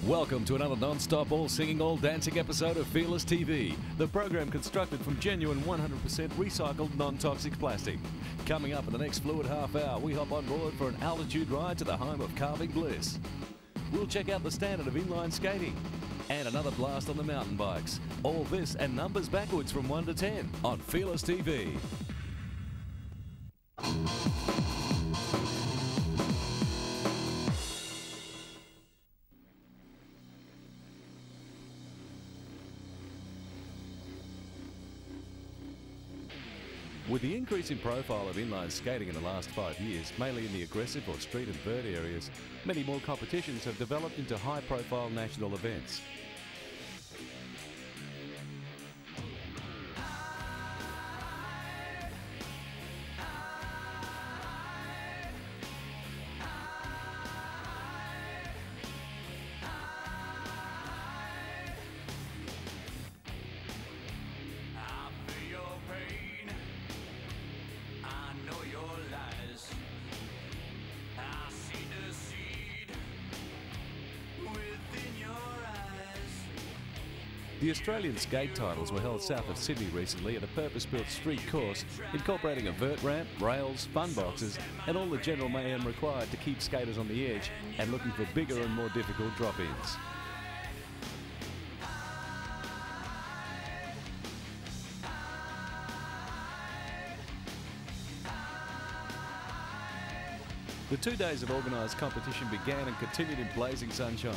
Welcome to another non-stop, all-singing, all-dancing episode of Fearless TV, the program constructed from genuine 100% recycled non-toxic plastic. Coming up in the next fluid half hour, we hop on board for an altitude ride to the home of carving bliss. We'll check out the standard of inline skating and another blast on the mountain bikes. All this and numbers backwards from 1 to 10 on Fearless TV. With the increase in profile of inline skating in the last 5 years, mainly in the aggressive or street and vert areas, many more competitions have developed into high-profile national events. The Australian skate titles were held south of Sydney recently at a purpose-built street course incorporating a vert ramp, rails, fun boxes and all the general mayhem required to keep skaters on the edge and looking for bigger and more difficult drop-ins. The 2 days of organised competition began and continued in blazing sunshine.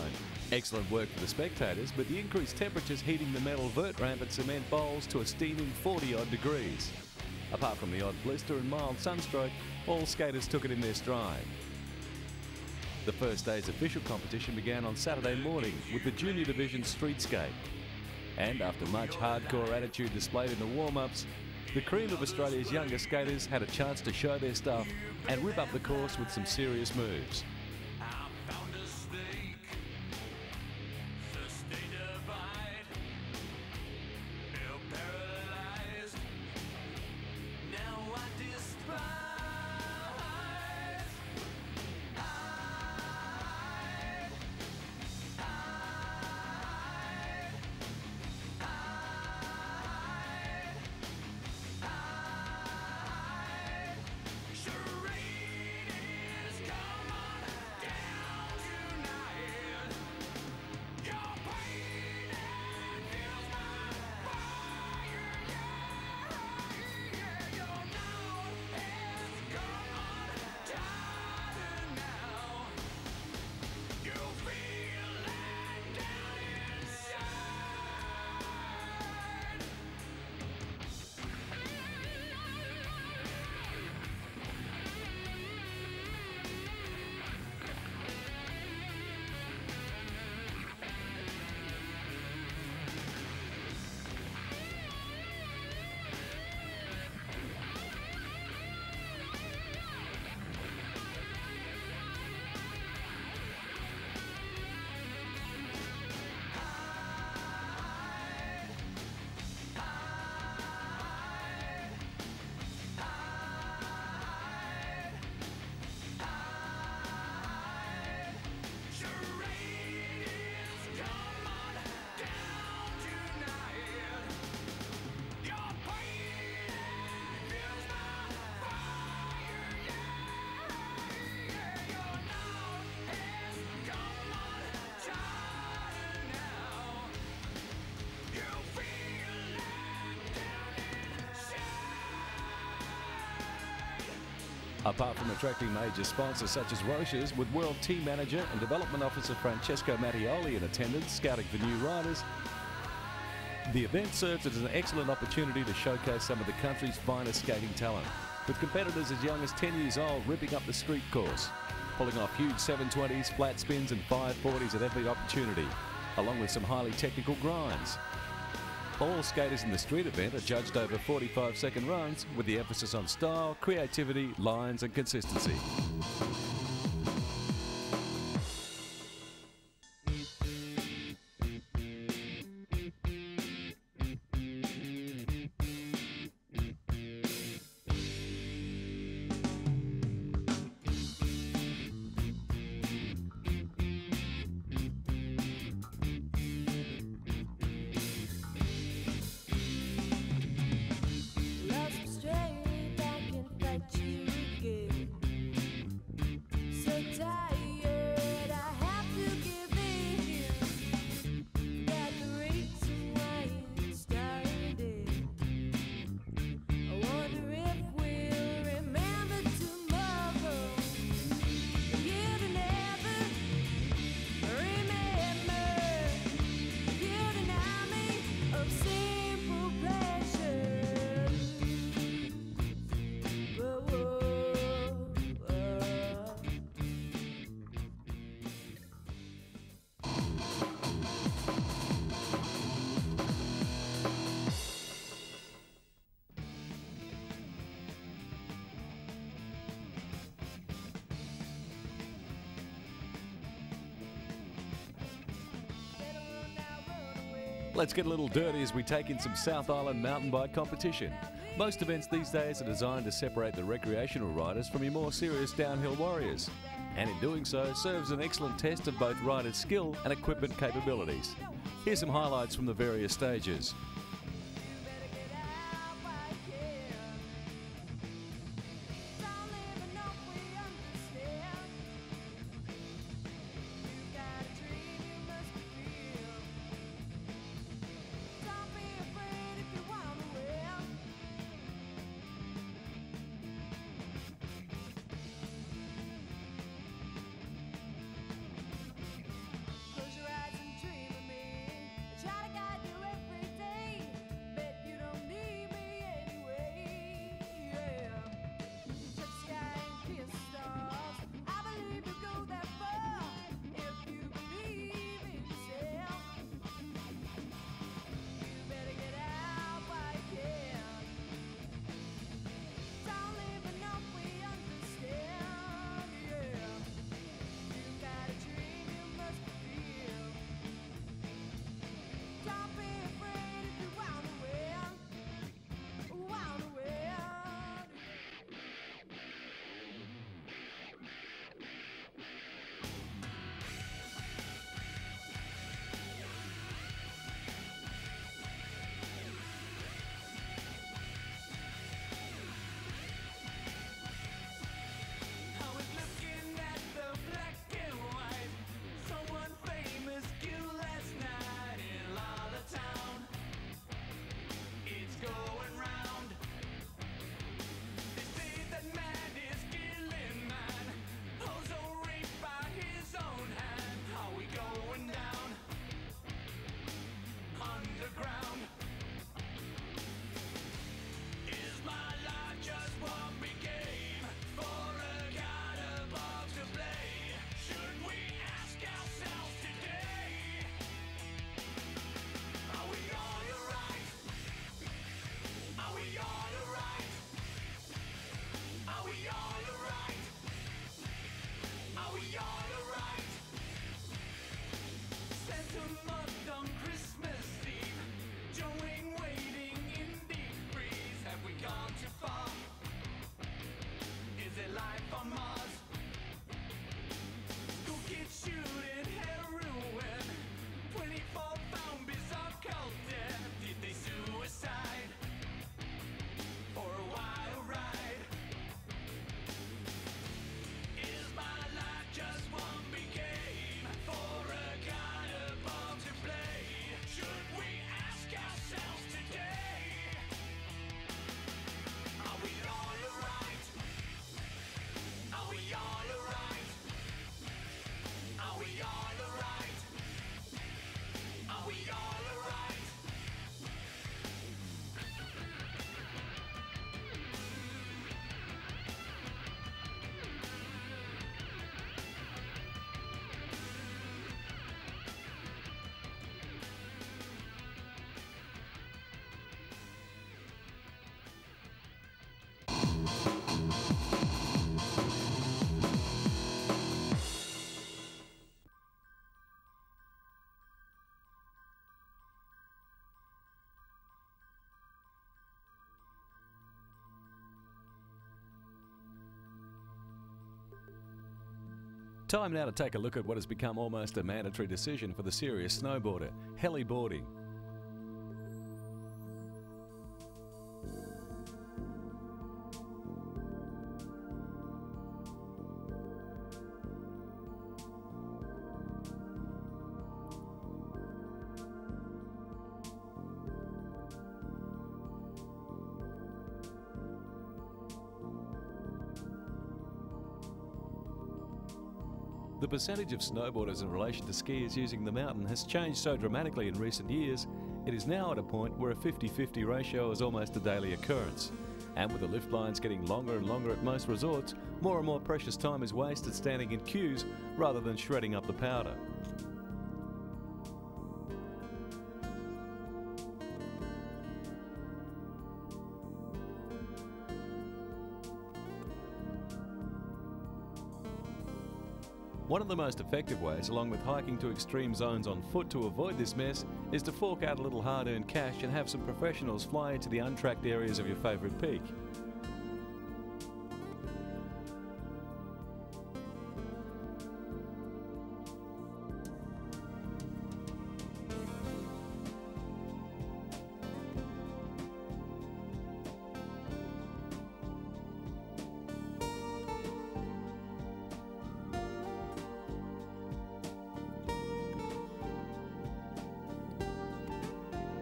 Excellent work for the spectators, but the increased temperatures heating the metal vert ramp and cement bowls to a steaming 40-odd degrees. Apart from the odd blister and mild sunstroke, all skaters took it in their stride. The first day's official competition began on Saturday morning with the Junior Division Street Skate. And after much hardcore attitude displayed in the warm-ups, the cream of Australia's younger skaters had a chance to show their stuff and rip up the course with some serious moves. Apart from attracting major sponsors such as Roche's, with World Team Manager and Development Officer Francesco Mattioli in attendance scouting for new riders, the event serves as an excellent opportunity to showcase some of the country's finest skating talent, with competitors as young as 10 years old ripping up the street course, pulling off huge 720s, flat spins and 540s at every opportunity, along with some highly technical grinds. All skaters in the street event are judged over 45-second runs with the emphasis on style, creativity, lines and consistency. Let's get a little dirty as we take in some South Island mountain bike competition. Most events these days are designed to separate the recreational riders from your more serious downhill warriors, and in doing so serves an excellent test of both riders' skill and equipment capabilities. Here's some highlights from the various stages. Time now to take a look at what has become almost a mandatory decision for the serious snowboarder, heliboarding. The percentage of snowboarders in relation to skiers using the mountain has changed so dramatically in recent years, it is now at a point where a 50-50 ratio is almost a daily occurrence. And with the lift lines getting longer and longer at most resorts, more and more precious time is wasted standing in queues rather than shredding up the powder. One of the most effective ways, along with hiking to extreme zones on foot to avoid this mess, is to fork out a little hard-earned cash and have some professionals fly into the untracked areas of your favourite peak.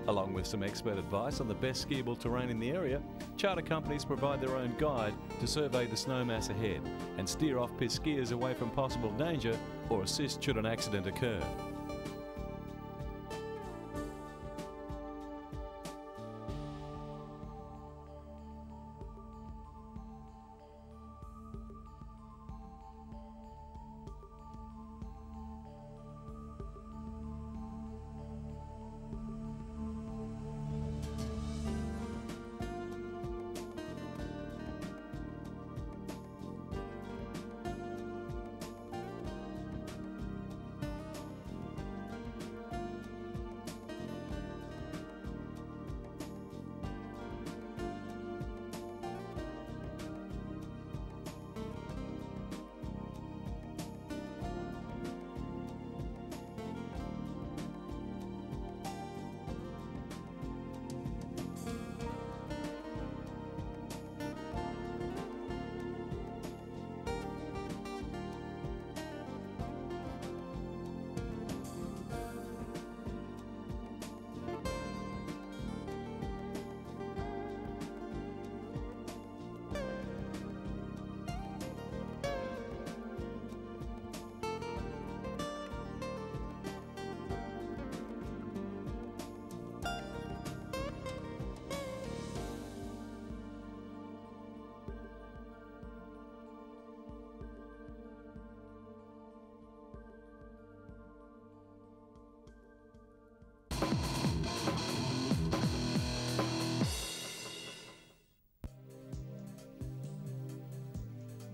Along with some expert advice on the best skiable terrain in the area, charter companies provide their own guide to survey the snowmass ahead and steer off-piste skiers away from possible danger or assist should an accident occur.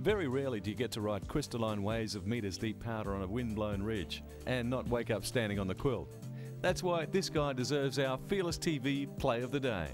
Very rarely do you get to ride crystalline waves of metres deep powder on a wind-blown ridge and not wake up standing on the quilt. That's why this guy deserves our Fearless TV Play of the Day.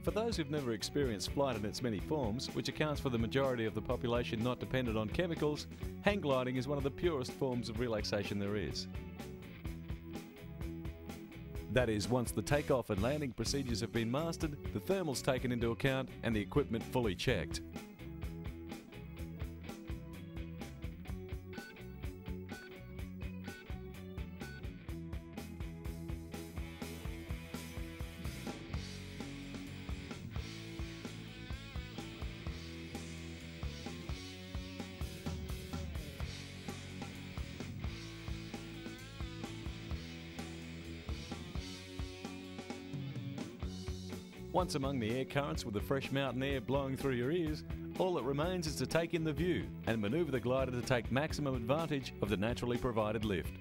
For those who've never experienced flight in its many forms, which accounts for the majority of the population not dependent on chemicals, hang gliding is one of the purest forms of relaxation there is. That is, once the takeoff and landing procedures have been mastered, the thermals taken into account and the equipment fully checked. Once among the air currents with the fresh mountain air blowing through your ears, all that remains is to take in the view and manoeuvre the glider to take maximum advantage of the naturally provided lift.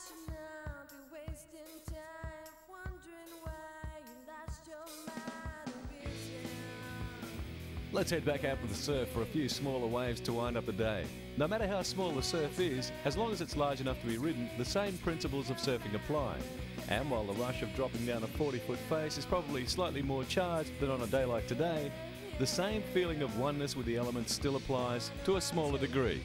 should not be wasting time wondering why you lost your mind and busy. Let's head back out to the surf for a few smaller waves to wind up the day. No matter how small the surf is, as long as it's large enough to be ridden, the same principles of surfing apply. And while the rush of dropping down a 40-foot face is probably slightly more charged than on a day like today, the same feeling of oneness with the elements still applies to a smaller degree.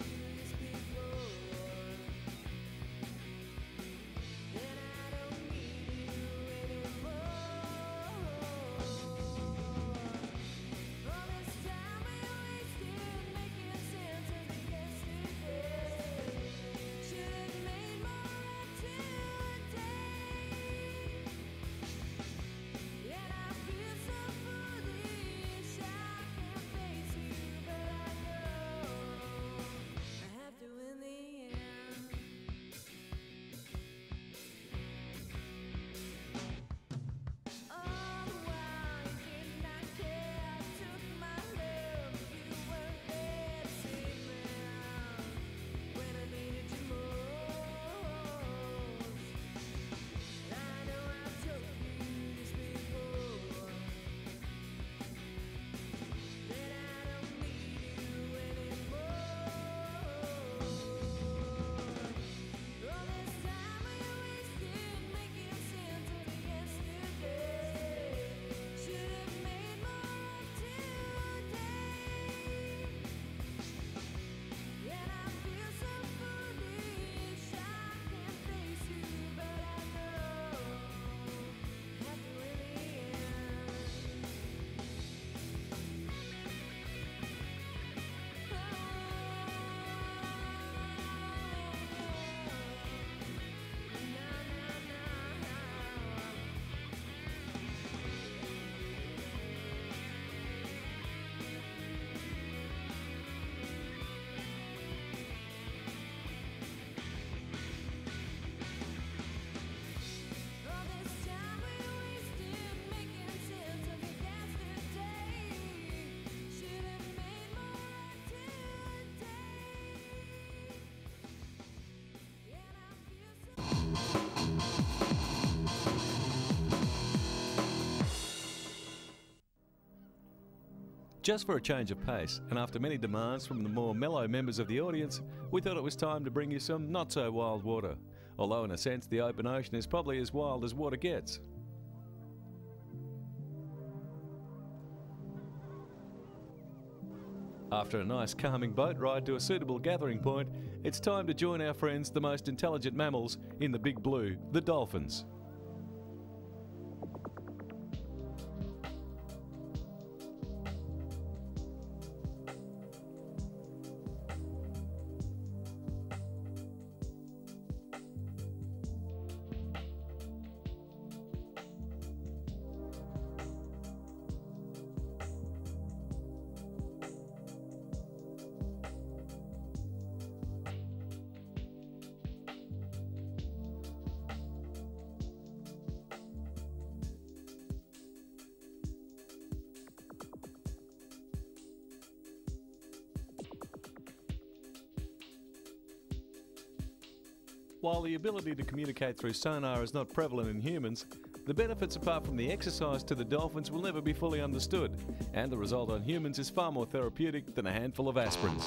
Just for a change of pace, and after many demands from the more mellow members of the audience, we thought it was time to bring you some not-so-wild water. Although in a sense the open ocean is probably as wild as water gets. After a nice calming boat ride to a suitable gathering point, it's time to join our friends, the most intelligent mammals in the big blue, the dolphins. While the ability to communicate through sonar is not prevalent in humans, the benefits apart from the exercise to the dolphins will never be fully understood, and the result on humans is far more therapeutic than a handful of aspirins.